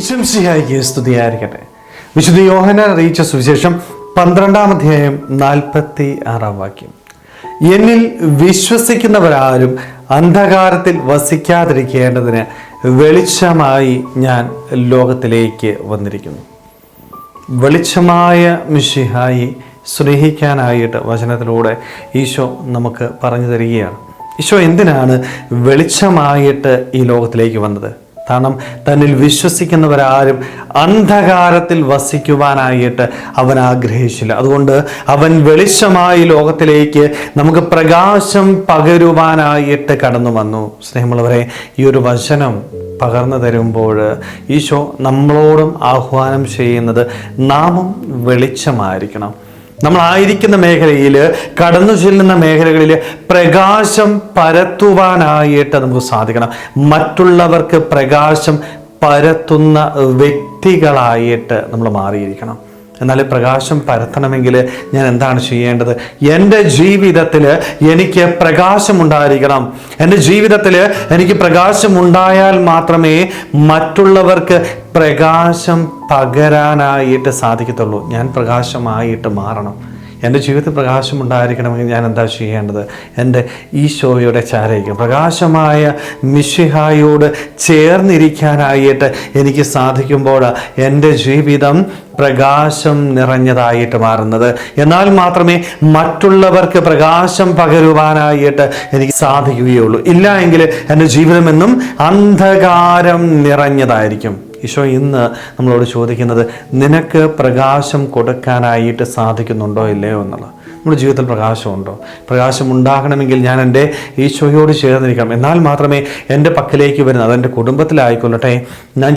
ഈശംസിഹായിക്ക് സ്തുതിയായിരിക്കട്ടെ. വിശുദ്ധ യോഹന്നാൻ അറിയിച്ച സുവിശേഷം 12-ാം അധ്യായം 46-ാം വാക്യം. എന്നിൽ വിശ്വസിക്കുന്നവരാരും അന്ധകാരത്തിൽ വസിക്കാതിരിക്കേണ്ടതിന് വെളിച്ചമായി ഞാൻ ലോകത്തിലേക്ക് വന്നിരിക്കുന്നു. വെളിച്ചമായ മിശിഹായി സ്നേഹിക്കാനായിട്ട് വചനത്തിലൂടെ ഈശോ നമുക്ക് പറഞ്ഞു തരികയാണ്. ഈശോ എന്തിനാണ് വെളിച്ചമായിട്ട് ഈ ലോകത്തിലേക്ക് വന്നത്? കാരണം തന്നിൽ വിശ്വസിക്കുന്നവരാരും അന്ധകാരത്തിൽ വസിക്കുവാനായിട്ട് അവൻ ആഗ്രഹിച്ചില്ല. അതുകൊണ്ട് അവൻ വെളിച്ചമായി ലോകത്തിലേക്ക് നമുക്ക് പ്രകാശം പകരുവാനായിട്ട് കടന്നു വന്നു. സ്നേഹമുള്ളവരെ, ഈ ഒരു വചനം പകർന്നു തരുമ്പോൾ ഈശോ നമ്മളോടും ആഹ്വാനം ചെയ്യുന്നത് നാമും വെളിച്ചമായിരിക്കണം. നമ്മളായിരിക്കുന്ന മേഖലയിൽ, കടന്നു ചെല്ലുന്ന മേഖലകളിൽ പ്രകാശം പരത്തുവാനായിട്ട് നമുക്ക് സാധിക്കണം. മറ്റുള്ളവർക്ക് പ്രകാശം പരത്തുന്ന വ്യക്തികളായിട്ട് നമ്മൾ മാറിയിരിക്കണം. എന്നാൽ പ്രകാശം പരത്തണമെങ്കിൽ ഞാൻ എന്താണ് ചെയ്യേണ്ടത്? എൻ്റെ ജീവിതത്തിൽ എനിക്ക് പ്രകാശമുണ്ടായിരിക്കണം. എൻ്റെ ജീവിതത്തിൽ എനിക്ക് പ്രകാശമുണ്ടായാൽ മാത്രമേ മറ്റുള്ളവർക്ക് പ്രകാശം പകരാനായിട്ട് സാധിക്കത്തുള്ളൂ. ഞാൻ പ്രകാശമായിട്ട് മാറണം. എൻ്റെ ജീവിതത്തിൽ പ്രകാശം ഉണ്ടായിരിക്കണമെങ്കിൽ ഞാൻ എന്താ ചെയ്യേണ്ടത്? എൻ്റെ ഈശോയുടെ ചാരയിക്കും പ്രകാശമായ മിശിഹായോട് ചേർന്നിരിക്കാനായിട്ട് എനിക്ക് സാധിക്കുമ്പോൾ എൻ്റെ ജീവിതം പ്രകാശം നിറഞ്ഞതായിട്ട് മാറുന്നത്. എന്നാൽ മാത്രമേ മറ്റുള്ളവർക്ക് പ്രകാശം പകരുവാനായിട്ട് എനിക്ക് സാധിക്കുകയുള്ളൂ. ഇല്ല എങ്കിൽ എൻ്റെ ജീവിതം എന്നും അന്ധകാരം നിറഞ്ഞതായിരിക്കും. ഈശോ ഇന്ന് നമ്മളോട് ചോദിക്കുന്നത്, നിനക്ക് പ്രകാശം കൊടുക്കാനായിട്ട് സാധിക്കുന്നുണ്ടോ ഇല്ലയോ എന്നുള്ളത്. നമ്മുടെ ജീവിതത്തിൽ പ്രകാശമുണ്ടോ? പ്രകാശം ഉണ്ടാകണമെങ്കിൽ ഞാൻ എൻ്റെ ഈശോയോട് ചേർന്നിരിക്കണം. എന്നാൽ മാത്രമേ എൻ്റെ പക്കലേക്ക് വരുന്ന, അതെൻ്റെ കുടുംബത്തിലായിക്കൊള്ളട്ടെ, ഞാൻ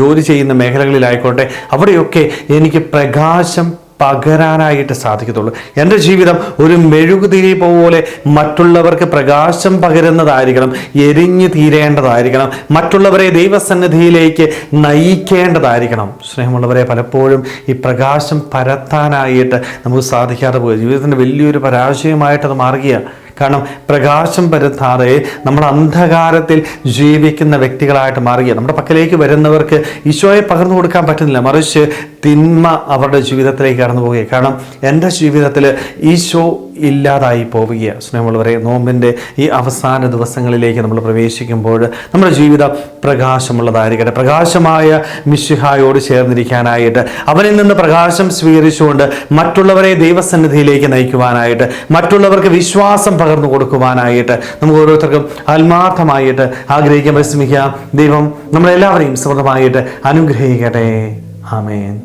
ജോലി ചെയ്യുന്ന മേഖലകളിലായിക്കോട്ടെ, അവിടെയൊക്കെ എനിക്ക് പ്രകാശം പകരാനായിട്ട് സാധിക്കത്തുള്ളൂ. എൻ്റെ ജീവിതം ഒരു മെഴുകുതിരി പോലെ മറ്റുള്ളവർക്ക് പ്രകാശം പകരുന്നതായിരിക്കണം, എരിഞ്ഞു തീരേണ്ടതായിരിക്കണം, മറ്റുള്ളവരെ ദൈവസന്നിധിയിലേക്ക് നയിക്കേണ്ടതായിരിക്കണം. സ്നേഹമുള്ളവരെ, പലപ്പോഴും ഈ പ്രകാശം പരത്താനായിട്ട് നമുക്ക് സാധിക്കാതെ പോയി ജീവിതത്തിൻ്റെ വലിയൊരു പരാജയമായിട്ട് അത് മാറുകയാണ്. കാരണം പ്രകാശം പരത്താതെ നമ്മൾ അന്ധകാരത്തിൽ ജീവിക്കുന്ന വ്യക്തികളായിട്ട് മാറുകയാണ്. നമ്മുടെ പക്കലേക്ക് വരുന്നവർക്ക് ഈശോയെ പകർന്നു കൊടുക്കാൻ പറ്റുന്നില്ല, മറിച്ച് തിന്മ അവരുടെ ജീവിതത്തിലേക്ക് കടന്നു പോവുകയാണ്. കാരണം എൻ്റെ ജീവിതത്തിൽ ഈശോ ഇല്ലാതായി പോവുകയാണ്. സ്നേഹമുള്ളവരെ, നോമ്പിൻ്റെ ഈ അവസാന ദിവസങ്ങളിലേക്ക് നമ്മൾ പ്രവേശിക്കുമ്പോൾ നമ്മുടെ ജീവിതം പ്രകാശമുള്ളതായിരിക്കട്ടെ. പ്രകാശമായ മിശിഹായോട് ചേർന്നിരിക്കാനായിട്ട്, അവനിൽ നിന്ന് പ്രകാശം സ്വീകരിച്ചുകൊണ്ട് മറ്റുള്ളവരെ ദൈവസന്നിധിയിലേക്ക് നയിക്കുവാനായിട്ട്, മറ്റുള്ളവർക്ക് വിശ്വാസം പകർന്നു കൊടുക്കുവാനായിട്ട് നമുക്ക് ഓരോരുത്തർക്കും ആത്മാർത്ഥമായിട്ട് ആഗ്രഹിക്കാൻ പരിശ്രമിക്കാം. ദൈവം നമ്മളെല്ലാവരെയും സമൃദ്ധമായിട്ട് അനുഗ്രഹിക്കട്ടെ. ആമേൻ.